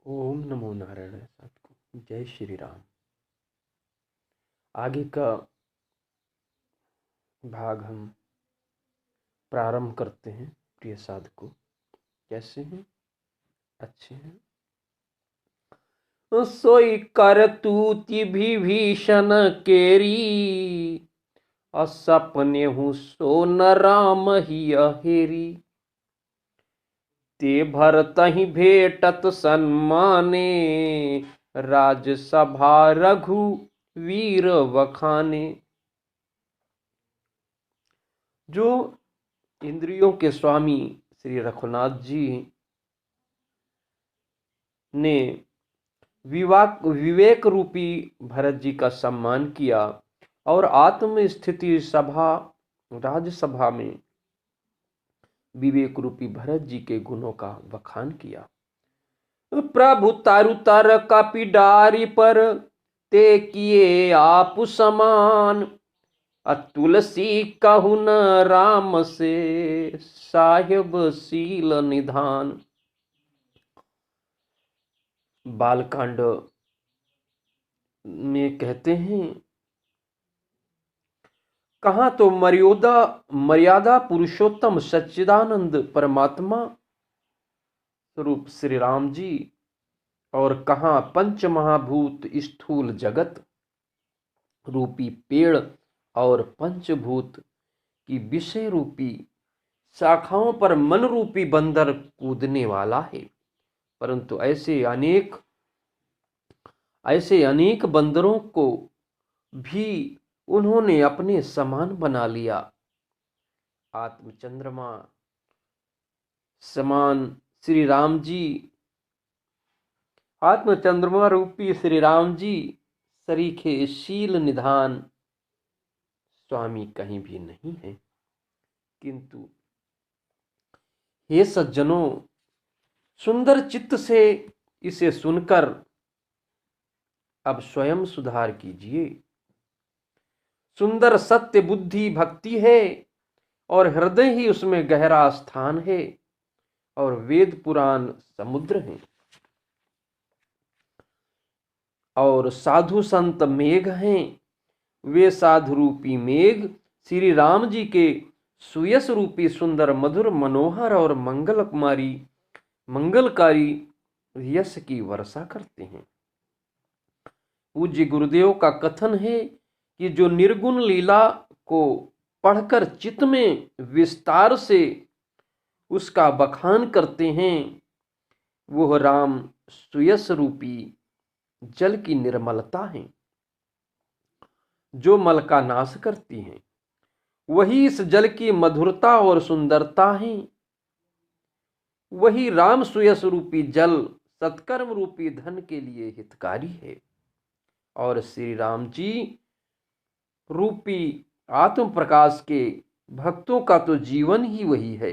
ओम नमो नारायण साधको। जय श्री राम। आगे का भाग हम प्रारंभ करते हैं। प्रिय साधको, कैसे हैं? अच्छे हैं? सोई करतूति विभीषण केरी, असपने हूँ सो न राम ही हेरी। ते भरतहि भेटत सन्माने, राजसभा रघु वीर वखाने। जो इंद्रियों के स्वामी श्री रघुनाथ जी ने विवेक रूपी भरत जी का सम्मान किया और आत्म स्थिति सभा राज्यसभा में विवेक रूपी भरत जी के गुणों का बखान किया। प्रभु तारु तर कपिडारी पर, ते किए आप समान। तुलसी कहु न राम से, साहिब सील निधान। बालकांड में कहते हैं, कहाँ तो मर्यादा पुरुषोत्तम सच्चिदानंद परमात्मा स्वरूप श्री राम जी, और कहाँ पंच महाभूत स्थूल जगत रूपी पेड़ और पंचभूत की विषय रूपी शाखाओं पर मन रूपी बंदर कूदने वाला है। परंतु ऐसे अनेक बंदरों को भी उन्होंने अपने समान बना लिया। आत्मचंद्रमा समान श्री राम जी, आत्मचंद्रमा रूपी श्री राम जी सरीखे शील निधान स्वामी कहीं भी नहीं है। किंतु हे सज्जनों, सुंदर चित्त से इसे सुनकर अब स्वयं सुधार कीजिए। सुंदर सत्य बुद्धि भक्ति है और हृदय ही उसमें गहरा स्थान है और वेद पुराण समुद्र हैं और साधु संत मेघ हैं। वे साधु रूपी मेघ श्री राम जी के सुयस रूपी सुंदर मधुर मनोहर और मंगलकारी यश की वर्षा करते हैं। पूज्य गुरुदेव का कथन है कि जो निर्गुण लीला को पढ़कर चित्त में विस्तार से उसका बखान करते हैं, वह राम सुयस रूपी जल की निर्मलता है जो मल का नाश करती है। वही इस जल की मधुरता और सुंदरता है। वही राम सुयस रूपी जल सत्कर्म रूपी धन के लिए हितकारी है और श्री राम जी रूपी आत्म प्रकाश के भक्तों का तो जीवन ही वही है।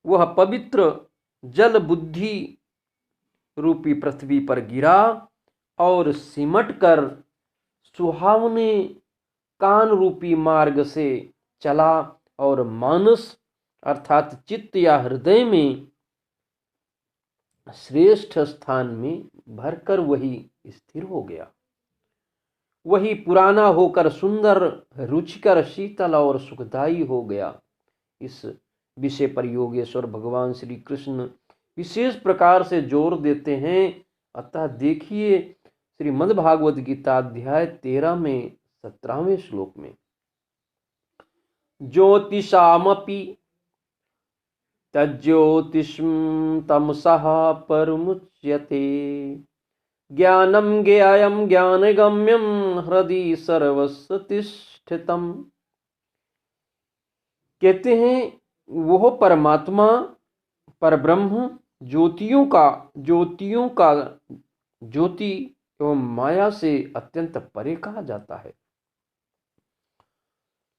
वह पवित्र जल बुद्धि रूपी पृथ्वी पर गिरा और सिमट कर सुहावने कान रूपी मार्ग से चला और मानस अर्थात चित्त या हृदय में श्रेष्ठ स्थान में भरकर वही स्थिर हो गया। वही पुराना होकर सुंदर, रुचिकर, शीतल और सुखदायी हो गया। इस विषय पर योगेश्वर भगवान श्री कृष्ण विशेष प्रकार से जोर देते हैं। अतः देखिए श्रीमद् भागवत गीता अध्याय 13 में 17वें श्लोक में, ज्योतिषामपि तज्ज्योतिषं तमसः परमुच्यते, ज्ञानं ज्ञेयं ज्ञानगम्यं हृदि सर्वस्य तिष्ठितम्। कहते हैं वह परमात्मा परब्रह्म ज्योतियों का ज्योति एवं माया से अत्यंत परे कहा जाता है।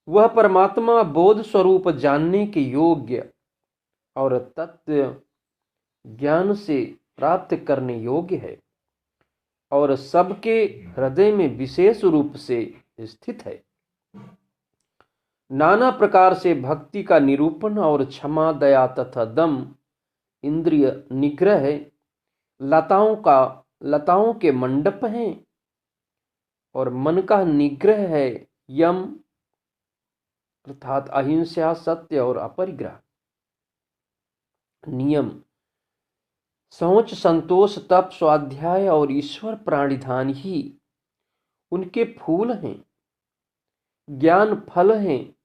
वह परमात्मा बोध स्वरूप जानने के योग्य और तत्व ज्ञान से प्राप्त करने योग्य है और सबके हृदय में विशेष रूप से स्थित है। नाना प्रकार से भक्ति का निरूपण और क्षमा, दया तथा दम, इंद्रिय निग्रह लताओं के मंडप हैं, और मन का निग्रह है यम, अर्थात अहिंसा, सत्य और अपरिग्रह। नियम शौच, संतोष, तप, स्वाध्याय और ईश्वर प्राणिधान ही उनके फूल हैं, ज्ञान फल हैं,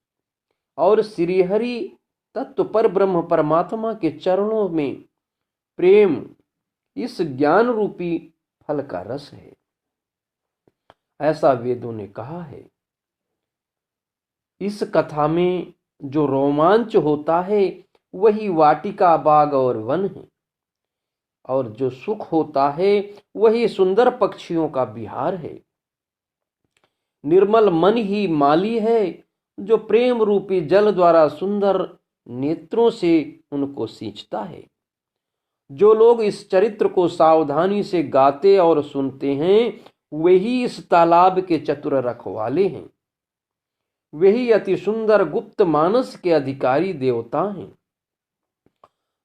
और श्रीहरि तत्व पर ब्रह्म परमात्मा के चरणों में प्रेम इस ज्ञान रूपी फल का रस है, ऐसा वेदों ने कहा है। इस कथा में जो रोमांच होता है वही वाटिका, बाग और वन है, और जो सुख होता है वही सुंदर पक्षियों का विहार है। निर्मल मन ही माली है, जो प्रेम रूपी जल द्वारा सुंदर नेत्रों से उनको सींचता है। जो लोग इस चरित्र को सावधानी से गाते और सुनते हैं वही इस तालाब के चतुर रखवाले हैं, वही अति सुंदर गुप्त मानस के अधिकारी देवता हैं।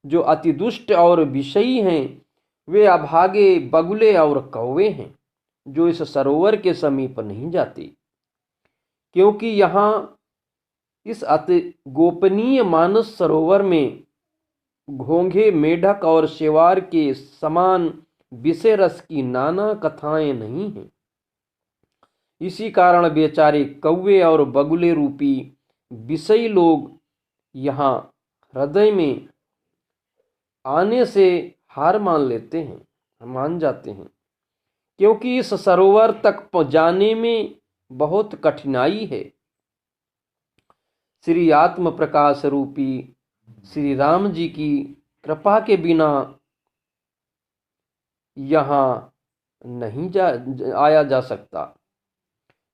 जो अति दुष्ट और विषयी हैं वे अभागे, बगुले और कौवे हैं, जो इस सरोवर के समीप नहीं जाते, क्योंकि यहाँ इस अति गोपनीय मानस सरोवर में घोंघे, मेढक और शेवार के समान विषय रस की नाना कथाएं नहीं हैं। इसी कारण बेचारे कौवे और बगुले रूपी विषयी लोग यहाँ हृदय में आने से हार मान जाते हैं, क्योंकि इस सरोवर तक जाने में बहुत कठिनाई है। श्री आत्म प्रकाश रूपी श्री राम जी की कृपा के बिना यहाँ नहीं आया जा सकता।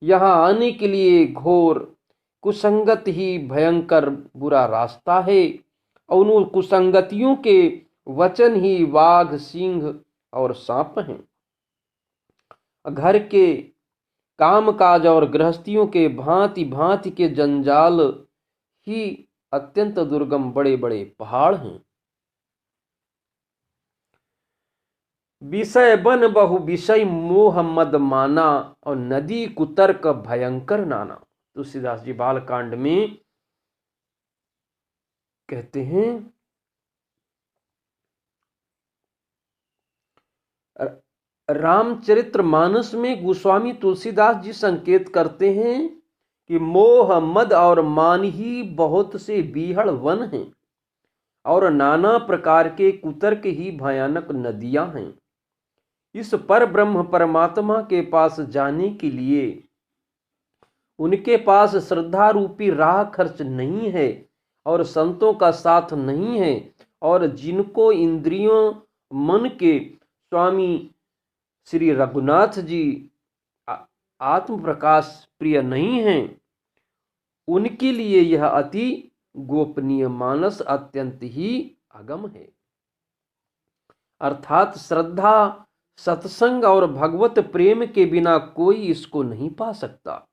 यहाँ आने के लिए घोर कुसंगत ही भयंकर बुरा रास्ता है, और उन कुसंगतियों के वचन ही वाघ, सिंह और सांप हैं। घर के कामकाज और गृहस्थियों के भांति भांति के जंजाल ही अत्यंत दुर्गम बड़े बड़े पहाड़ हैं। विषय बन बहु विषय मोह मद माना, और नदी कुतर्क भयंकर नाना। तुलसीदास जी बालकांड में कहते हैं, रामचरित्र मानस में गोस्वामी तुलसीदास जी संकेत करते हैं कि मोह, मद और मान ही बहुत से बीहड़ वन हैं, और नाना प्रकार के कुतर्क ही भयानक नदियां हैं। इस पर ब्रह्म परमात्मा के पास जाने के लिए उनके पास श्रद्धा रूपी राह खर्च नहीं है, और संतों का साथ नहीं है, और जिनको इंद्रियों मन के स्वामी श्री रघुनाथ जी आत्म प्रकाश प्रिय नहीं हैं, उनके लिए यह अति गोपनीय मानस अत्यंत ही अगम है। अर्थात श्रद्धा, सत्संग और भगवत प्रेम के बिना कोई इसको नहीं पा सकता।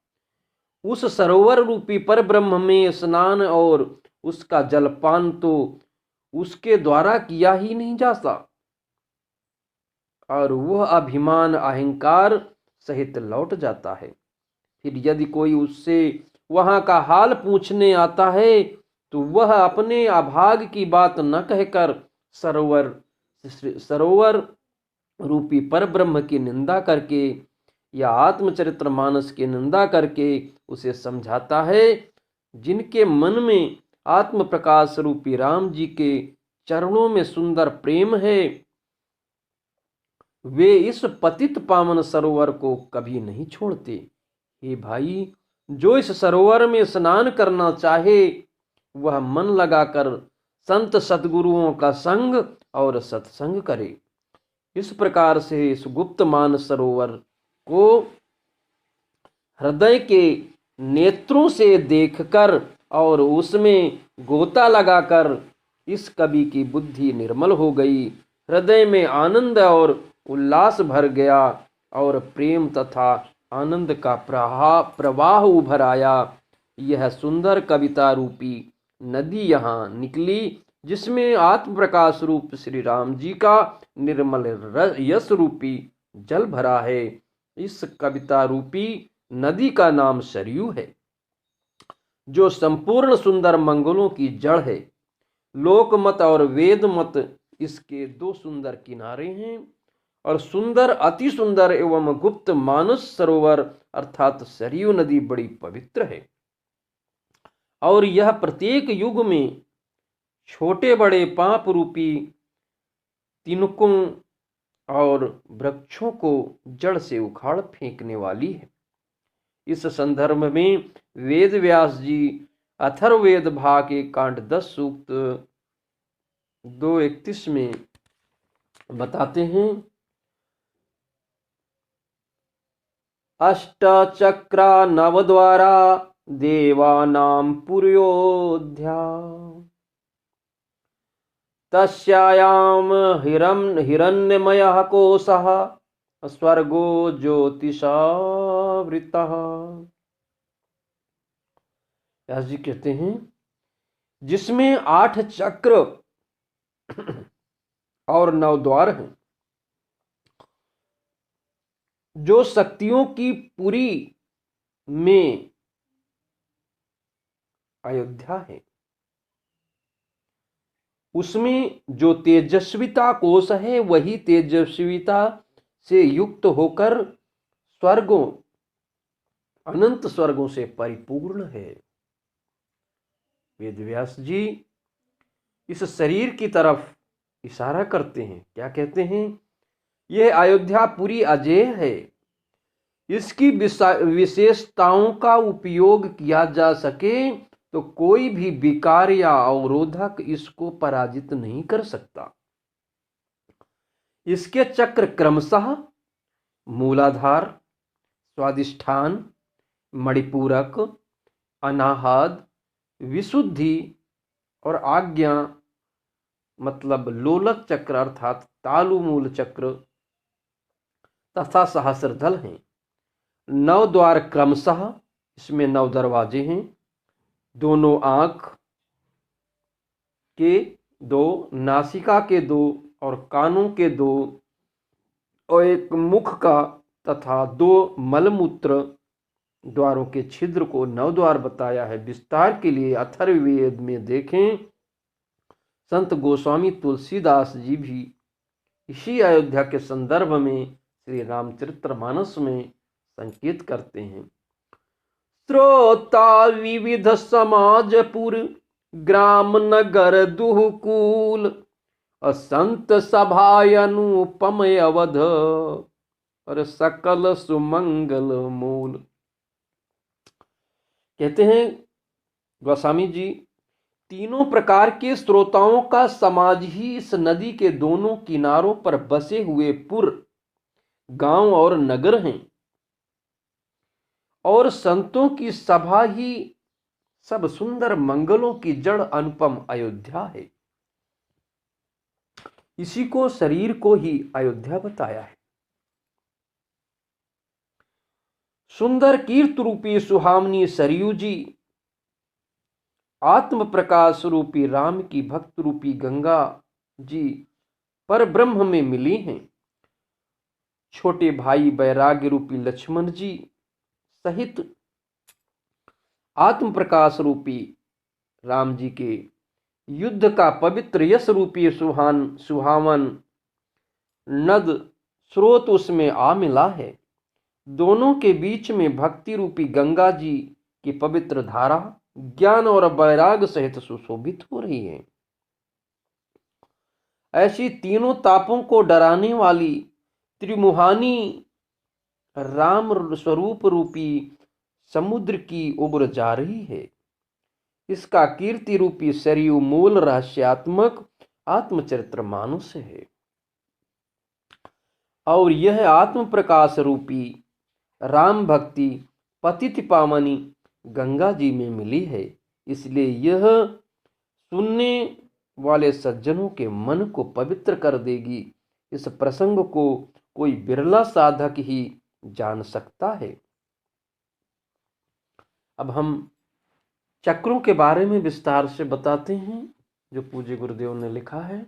उस सरोवर रूपी पर ब्रह्म में स्नान और उसका जलपान तो उसके द्वारा किया ही नहीं जाता, और वह अभिमान अहंकार सहित लौट जाता है। फिर यदि कोई उससे वहां का हाल पूछने आता है तो वह अपने अभाग की बात न कहकर सरोवर रूपी पर ब्रह्म की निंदा करके या आत्मचरित्र मानस की निंदा करके उसे समझाता है। जिनके मन में आत्म प्रकाश रूपी राम जी के चरणों में सुंदर प्रेम है, वे इस पतित पावन सरोवर को कभी नहीं छोड़ते। हे भाई, जो इस सरोवर में स्नान करना चाहे वह मन लगाकर संत सद्गुरुओं का संग और सत्संग करे। इस प्रकार से इस गुप्त मान सरोवर को हृदय के नेत्रों से देखकर और उसमें गोता लगाकर इस कवि की बुद्धि निर्मल हो गई, हृदय में आनंद और उल्लास भर गया, और प्रेम तथा आनंद का प्रवाह उभर आया। यह सुंदर कविता रूपी नदी यहाँ निकली जिसमें आत्म प्रकाश रूप श्री राम जी का निर्मल यश रूपी जल भरा है। इस कविता रूपी नदी का नाम सरयू है, जो संपूर्ण सुंदर मंगलों की जड़ है। लोकमत और वेद मत इसके दो सुंदर किनारे हैं, और सुंदर, अति सुंदर एवं गुप्त मानस सरोवर अर्थात सरयू नदी बड़ी पवित्र है, और यह प्रत्येक युग में छोटे बड़े पाप रूपी तिनकों और वृक्षों को जड़ से उखाड़ फेंकने वाली है। इस संदर्भ में वेद व्यास जी अथर्ववेद भाग 1 कांड 10 सूक्त 2:31 में बताते हैं, अष्टचक्रा नवद्वारा देवानां पुर्योध्या, तस्यायां हिरण्यमयः कोशः स्वर्गो ज्योतिषावृतः। व्यास जी कहते हैं, जिसमें 8 चक्र और 9 द्वार हैं, जो शक्तियों की पुरी में अयोध्या है, उसमें जो तेजस्विता कोश है वही तेजस्विता से युक्त होकर स्वर्गों, अनंत स्वर्गों से परिपूर्ण है। वेदव्यास जी इस शरीर की तरफ इशारा करते हैं, क्या कहते हैं, यह अयोध्यापुरी अजेय है, इसकी विशेषताओं का उपयोग किया जा सके तो कोई भी विकार या अवरोधक इसको पराजित नहीं कर सकता। इसके चक्र क्रमशः मूलाधार, स्वादिष्ठान, मणिपूरक, अनाहद, विशुद्धि और आज्ञा मतलब लोलक चक्र अर्थात तालु मूल चक्र तथा सहस्रदल हैं। 9 द्वार क्रमशः, इसमें 9 दरवाजे हैं, दोनों आंख के 2, नासिका के 2 और कानों के 2 और एक मुख का तथा 2 मलमूत्र द्वारों के छिद्र को 9 द्वार बताया है। विस्तार के लिए अथर्ववेद में देखें, संत गोस्वामी तुलसीदास जी भी इसी अयोध्या के संदर्भ में श्री रामचरितमानस में संकेत करते हैं। श्रोता विविध समाजपुर ग्राम नगर दुहकूल, असंत सभाय अनुपम अवध और सकल सुमंगल मूल। कहते हैं गोस्वामी जी, तीनों प्रकार के श्रोताओं का समाज ही इस नदी के दोनों किनारों पर बसे हुए पुर, गांव और नगर हैं, और संतों की सभा ही सब सुंदर मंगलों की जड़ अनुपम अयोध्या है। इसी को शरीर को ही अयोध्या बताया है। सुंदर कीर्त रूपी सुहावनी सरयू जी आत्म प्रकाश रूपी राम की भक्त रूपी गंगा जी पर ब्रह्म में मिली हैं। छोटे भाई वैराग्य रूपी लक्ष्मण जी सहित आत्म प्रकाश रूपी राम जी के युद्ध का पवित्र यश रूपी सुहावन नद स्रोत उसमें आ मिला है। दोनों के बीच में भक्ति रूपी गंगा जी की पवित्र धारा ज्ञान और वैराग सहित सुशोभित हो रही है। ऐसी तीनों तापों को डराने वाली त्रिमुहानी राम स्वरूप रूपी समुद्र की उबर जा रही है। इसका कीर्ति रूपी सरयू मूल रहस्यात्मक आत्मचरित्र मानस है, और यह आत्म प्रकाश रूपी राम भक्ति पतित पावनी गंगा जी में मिली है। इसलिए यह सुनने वाले सज्जनों के मन को पवित्र कर देगी। इस प्रसंग को कोई बिरला साधक ही जान सकता है। अब हम चक्रों के बारे में विस्तार से बताते हैं। जो पूज्य गुरुदेव ने लिखा है।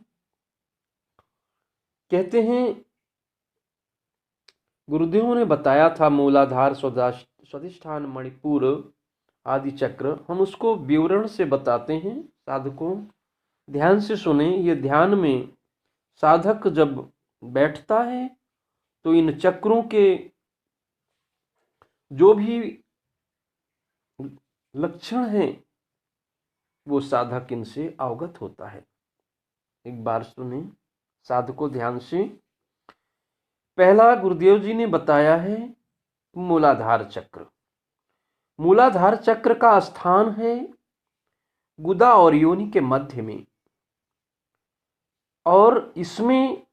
कहते हैं गुरुदेव ने बताया था मूलाधार, स्वाधिष्ठान, मणिपुर आदि चक्र। हम उसको विवरण से बताते हैं साधकों, ध्यान से सुने। ये ध्यान में साधक जब बैठता है तो इन चक्रों के जो भी लक्षण हैं वो साधक इनसे अवगत होता है। एक बार सुने साधकों ध्यान से। पहला गुरुदेव जी ने बताया है मूलाधार चक्र। मूलाधार चक्र का स्थान है गुदा और योनि के मध्य में, और इसमें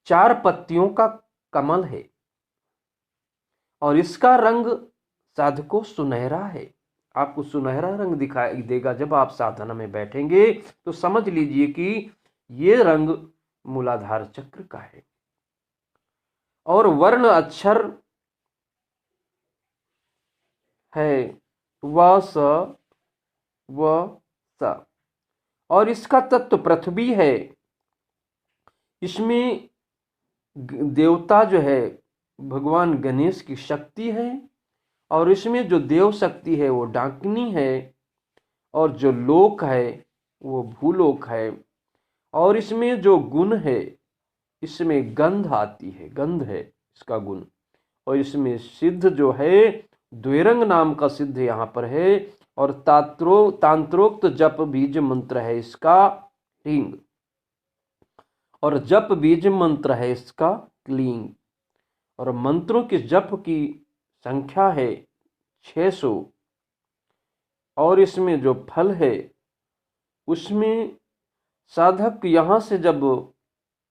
4 पत्तियों का कमल है और इसका रंग साधकों सुनहरा है। आपको सुनहरा रंग दिखाई देगा जब आप साधना में बैठेंगे, तो समझ लीजिए कि ये रंग मूलाधार चक्र का है। और वर्ण अक्षर है व स व स, और इसका तत्व पृथ्वी है। इसमें देवता जो है भगवान गणेश की शक्ति है, और इसमें जो देव शक्ति है वो डाकिनी है, और जो लोक है वो भूलोक है। और इसमें जो गुण है, इसमें गंध आती है, गंध है इसका गुण। और इसमें सिद्ध जो है द्विरंग नाम का सिद्ध यहाँ पर है, और तांत्रोक्त जप बीज मंत्र है इसका ह्रींग, और जप बीज मंत्र है इसका क्लींग। और मंत्रों के जप की संख्या है 600। और इसमें जो फल है उसमें साधक यहाँ से जब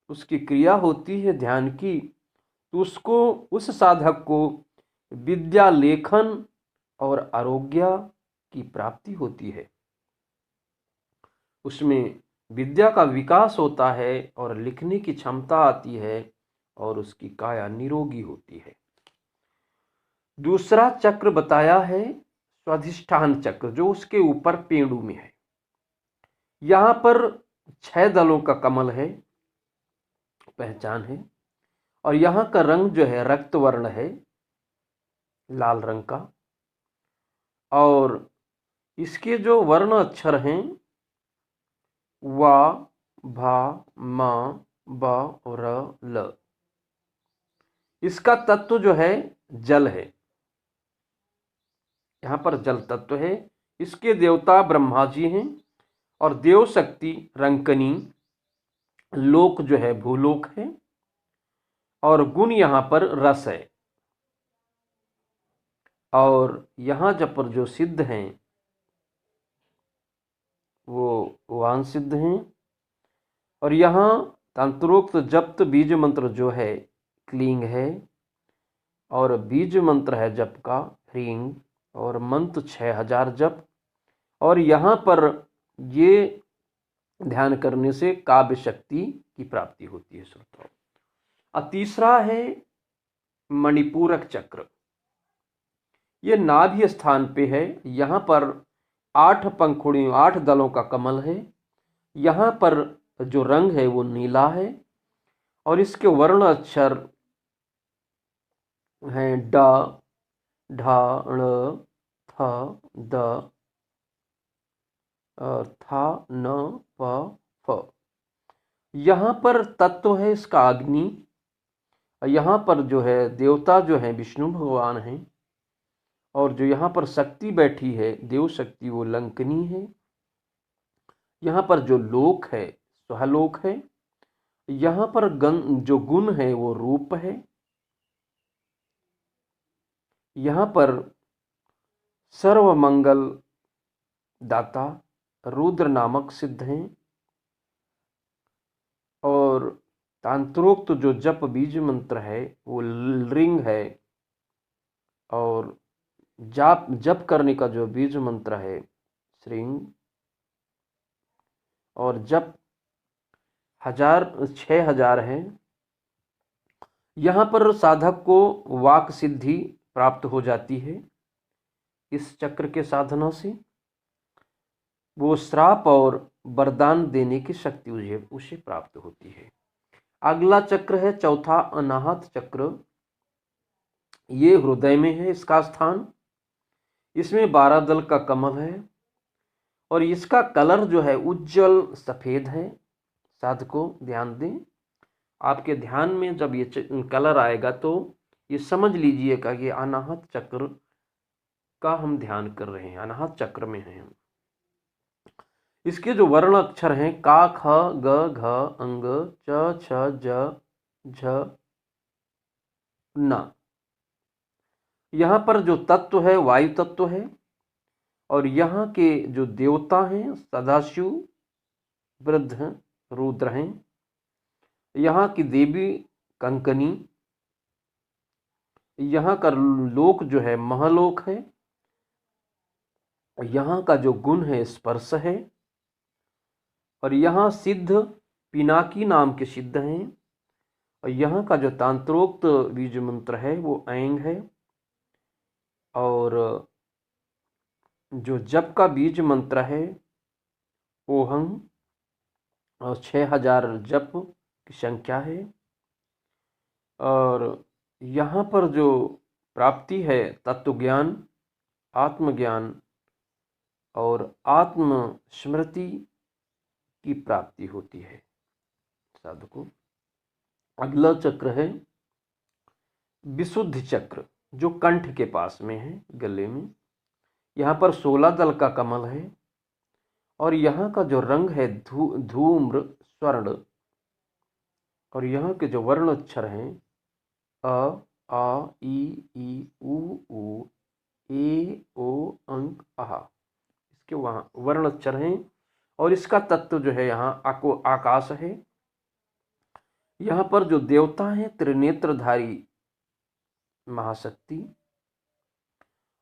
उसकी क्रिया होती है ध्यान की, तो उसको, उस साधक को विद्या लेखन और आरोग्य की प्राप्ति होती है। उसमें विद्या का विकास होता है और लिखने की क्षमता आती है, और उसकी काया निरोगी होती है। दूसरा चक्र बताया है स्वाधिष्ठान चक्र, जो उसके ऊपर पेड़ू में है। यहाँ पर 6 दलों का कमल है, पहचान है। और यहाँ का रंग जो है रक्त वर्ण है, लाल रंग का। और इसके जो वर्ण अक्षर हैं वा, भा, मा, ब और ल। इसका तत्व जो है जल है, यहाँ पर जल तत्व है। इसके देवता ब्रह्मा जी हैं, और देव शक्ति रंकनी, लोक जो है भूलोक है, और गुण यहाँ पर रस है। और यहाँ जब पर जो सिद्ध हैं वो वान सिद्ध हैं। और यहाँ तंत्रोक्त जप्त बीज मंत्र जो है क्लींग है, और बीज मंत्र है जप का ह्रींग, और मंत्र 6000 जप। और यहाँ पर ये ध्यान करने से काव्य शक्ति की प्राप्ति होती है श्रोताओं। और तीसरा है मणिपूरक चक्र। ये नाभि स्थान पे है। यहाँ पर 8 पंखुड़ियों, 8 दलों का कमल है। यहाँ पर जो रंग है वो नीला है, और इसके वर्ण अक्षर हैं ड, ढ, ण, थ, द, थ, न, प, फ। यहाँ पर तत्व है इसका अग्नि। यहाँ पर जो है देवता जो है विष्णु भगवान हैं, और जो यहाँ पर शक्ति बैठी है देव शक्ति वो लंकनी है। यहाँ पर जो लोक है स्वलोक है। यहाँ पर जो गुण है वो रूप है। यहाँ पर सर्व मंगल दाता रुद्र नामक सिद्ध हैं। और तांत्रोक्त जो जप बीज मंत्र है वो रिंग है, और जप करने का जो बीज मंत्र है श्रींग। और जप 6000 है। यहाँ पर साधक को वाक सिद्धि प्राप्त हो जाती है इस चक्र के साधना से। वो श्राप और वरदान देने की शक्ति उसे प्राप्त होती है। अगला चक्र है चौथा अनाहत चक्र। ये हृदय में है इसका स्थान। इसमें 12 दल का कमल है और इसका कलर जो है उज्जवल सफेद है। साधकों ध्यान दें, आपके ध्यान में जब ये कलर आएगा तो ये समझ लीजिएगा कि अनाहत चक्र का हम ध्यान कर रहे हैं, अनाहत चक्र में हैं हम। इसके जो वर्ण अक्षर हैं का ख ग घ अंग च छ ज झ न। यहाँ पर जो तत्व है वायु तत्व है और यहाँ के जो देवता हैं सदाशिव वृद्ध रुद्र हैं। यहाँ की देवी कंकनी। यहाँ का लोक जो है महलोक है। यहाँ का जो गुण है स्पर्श है और यहाँ सिद्ध पिनाकी नाम के सिद्ध हैं और यहाँ का जो तांत्रोक्त बीज मंत्र है वो ऐंग है और जो जप का बीज मंत्र है ओहंग और 6000 जप की संख्या है। और यहाँ पर जो प्राप्ति है तत्व ज्ञान, आत्मज्ञान और आत्म स्मृति की प्राप्ति होती है साधकों। अगला चक्र है विशुद्ध चक्र जो कंठ के पास में है, गले में। यहाँ पर 16 दल का कमल है और यहाँ का जो रंग है धूम्र स्वर्ण और यहाँ के जो वर्ण अक्षर हैं अ आ ई उ ए ओ अंक आहा, इसके वहाँ वर्ण अक्षर हैं और इसका तत्व जो है यहाँ आकाश है। यहाँ पर जो देवता हैं त्रिनेत्रधारी महाशक्ति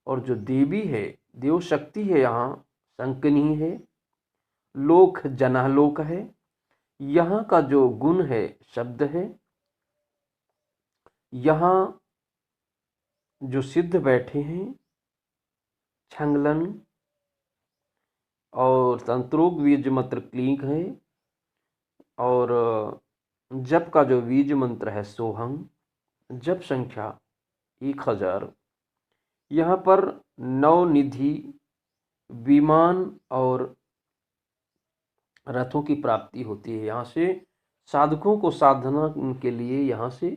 और जो देवी है देव शक्ति है यहाँ संकनी है। लोक जनालोक है। यहाँ का जो गुण है शब्द है। यहाँ जो सिद्ध बैठे हैं छंगलन और तंत्रोग बीज मंत्र क्लीक है और जप का जो बीज मंत्र है सोहंग। जप संख्या 1000। यहाँ पर नवनिधि विमान और रथों की प्राप्ति होती है। यहाँ से साधकों को साधना के लिए यहाँ से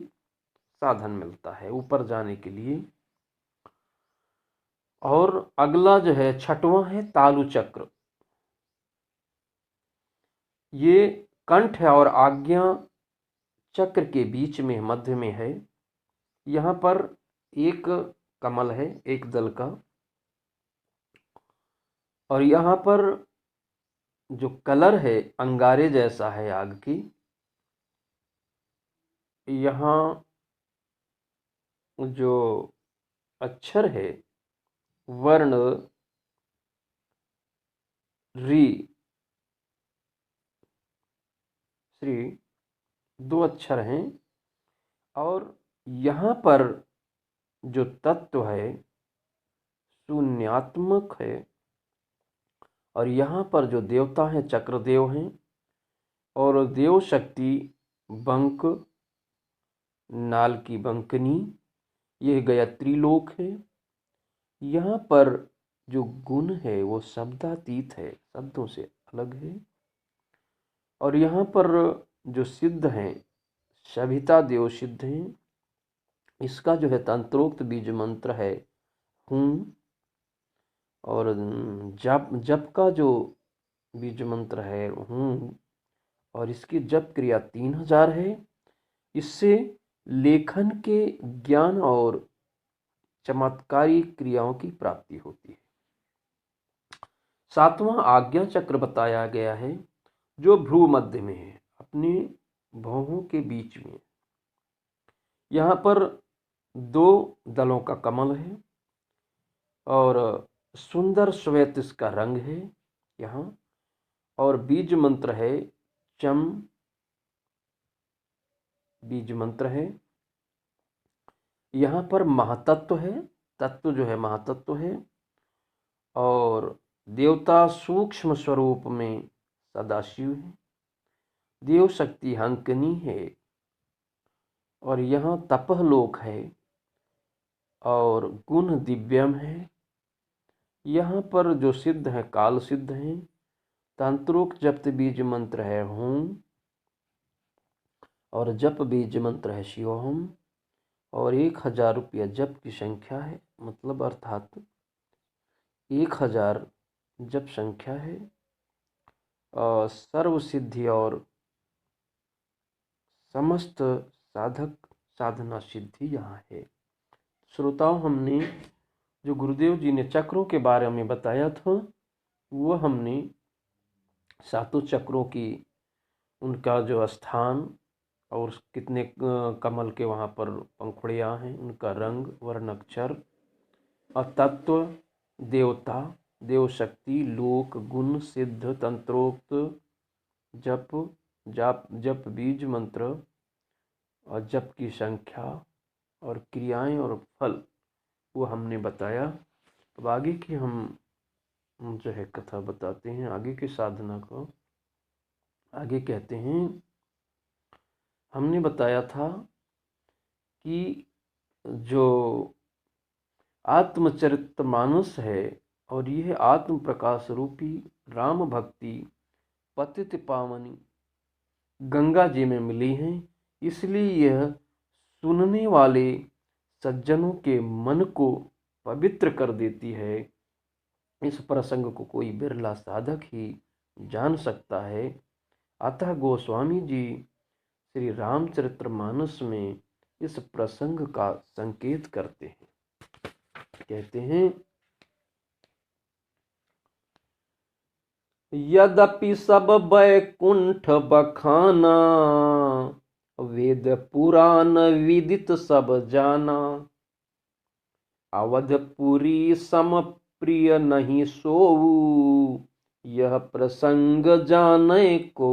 साधन मिलता है ऊपर जाने के लिए। और अगला जो है छठवां है तालु चक्र। ये कंठ और आज्ञा चक्र के बीच में मध्य में है। यहाँ पर एक कमल है एक दल का और यहाँ पर जो कलर है अंगारे जैसा है आग की। यहाँ जो अक्षर है वर्ण री श्री 2 अक्षर हैं और यहाँ पर जो तत्व है शून्यात्मक है और यहाँ पर जो देवता हैं चक्रदेव हैं और देव शक्ति बंक नाल की बंकनी। यह गायत्री लोक है। यहाँ पर जो गुण है वो शब्दातीत है, शब्दों से अलग है। और यहाँ पर जो सिद्ध हैं सभिता देव सिद्ध हैं। इसका जो है तंत्रोक्त बीज मंत्र है हूँ और जप का जो बीज मंत्र है हूँ और इसकी जप क्रिया 3000 है। इससे लेखन के ज्ञान और चमत्कारी क्रियाओं की प्राप्ति होती है। 7वां आज्ञा चक्र बताया गया है जो भ्रू मध्य में है अपने भौहों के बीच में। यहाँ पर 2 दलों का कमल है और सुंदर श्वेत इसका रंग है यहाँ और बीज मंत्र है चम बीज मंत्र है। यहाँ पर महातत्व है, तत्व जो है महातत्व है और देवता सूक्ष्म स्वरूप में सदाशिव है, देव शक्ति हंकनी है, और यहाँ तपह लोक है और गुण दिव्यम है। यहाँ पर जो सिद्ध है काल सिद्ध हैं। तंत्रोक्त जप्त बीज मंत्र है होम, और जप बीज मंत्र है शिवोहम, और 1000 रुपया जप की संख्या है, मतलब अर्थात 1000 जप संख्या है। और सर्व सिद्धि और समस्त साधक साधना सिद्धि यहाँ है। श्रोताओं, हमने जो गुरुदेव जी ने चक्रों के बारे में बताया था, वो हमने सातों चक्रों की, उनका जो स्थान और कितने कमल के वहाँ पर पंखुड़ियाँ हैं, उनका रंग, वर्ण, अक्षर और तत्व, देवता, देव शक्ति, लोक, गुण, सिद्ध, तंत्रोक्त, जप बीज मंत्र और जप की संख्या और क्रियाएं और फल, वो हमने बताया। अब आगे की हम जो है कथा बताते हैं, आगे की साधना को। आगे कहते हैं, हमने बताया था कि जो आत्मचरितमानस है और यह आत्म प्रकाश रूपी राम भक्ति पतित पावनी गंगा जी में मिली हैं, इसलिए यह सुनने वाले सज्जनों के मन को पवित्र कर देती है। इस प्रसंग को कोई बिरला साधक ही जान सकता है। अतः गोस्वामी जी श्री रामचरितमानस में इस प्रसंग का संकेत करते हैं। कहते हैं, यद्यपि सब बैकुंठ बखाना, वेद पुराण विदित सब जाना, अवधपुरी सम प्रिय नहीं सोऊ, यह प्रसंग जाने को।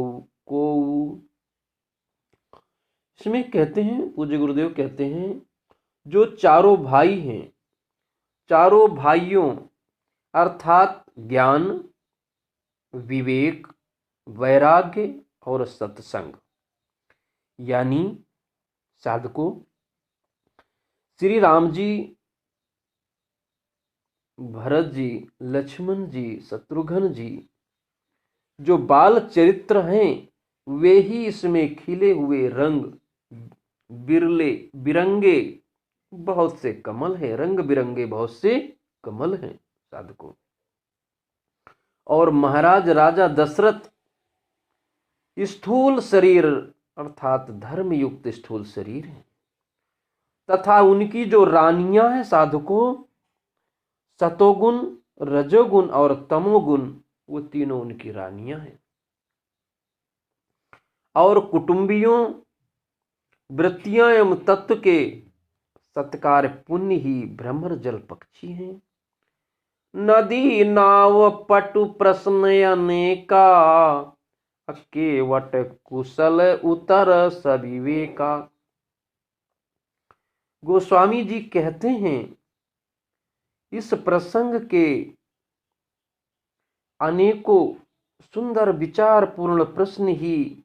इसमें कहते हैं, पूज्य गुरुदेव कहते हैं, जो चारों भाई हैं, चारों भाइयों अर्थात ज्ञान, विवेक, वैराग्य और सत्संग, यानी साधकों, श्री राम जी, भरत जी, लक्ष्मण जी, शत्रुघ्न जी, जो बाल चरित्र हैं, वे ही इसमें खिले हुए रंग बिरले बिरंगे बहुत से कमल हैं, रंग बिरंगे बहुत से कमल हैं साधकों। और महाराज राजा दशरथ स्थूल शरीर अर्थात धर्म युक्त स्थूल शरीर है, तथा उनकी जो रानियां हैं साधकों, सतोगुण, रजोगुण और तमोगुण, वो तीनों उनकी रानियां हैं। और कुटुंबियों, वृत्तियां एवं तत्व के सत्कार पुण्य ही भ्रमर जल पक्षी हैं। नदी नाव पटु प्रश्न अनेका, केवट कुशल उतर सविवेका। गोस्वामी जी कहते हैं, इस प्रसंग के अनेकों सुंदर विचारपूर्ण प्रश्न ही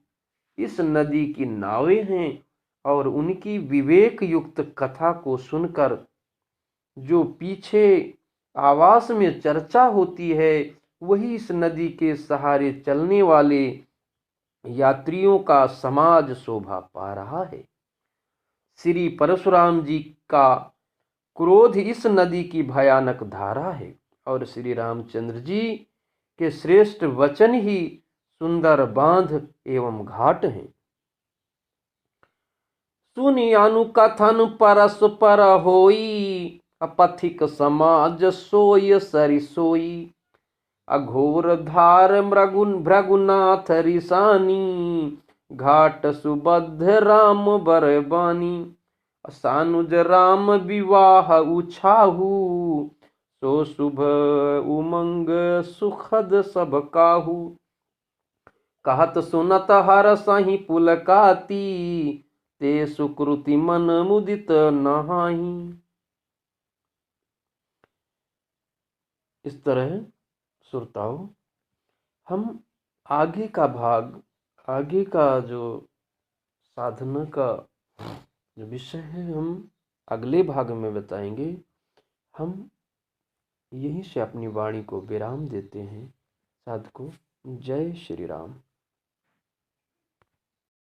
इस नदी की नावें हैं, और उनकी विवेक युक्त कथा को सुनकर जो पीछे आवास में चर्चा होती है, वही इस नदी के सहारे चलने वाले यात्रियों का समाज शोभा पा रहा है। श्री परशुराम जी का क्रोध इस नदी की भयानक धारा है, और श्री रामचंद्र जी के श्रेष्ठ वचन ही सुंदर बांध एवं घाट हैं। सुनि अनुकथन परस्पर होई, अपथिक समाज सोय सरि सोई। अघोर धार भृगुनाथ रिसानी, घाट सुबद्ध राम बरबानी। सानुज राम विवाह उछाहू, सो शुभ उमंग सुखद सब काहू। कहत सुनत हर सही पुलकाती, ते सुकृति मन मुदित नहाही। इस तरह श्रोताओं, हम आगे का भाग, आगे का जो साधना का जो विषय है, हम अगले भाग में बताएंगे। हम यहीं से अपनी वाणी को विराम देते हैं। साधकों, जय श्री राम।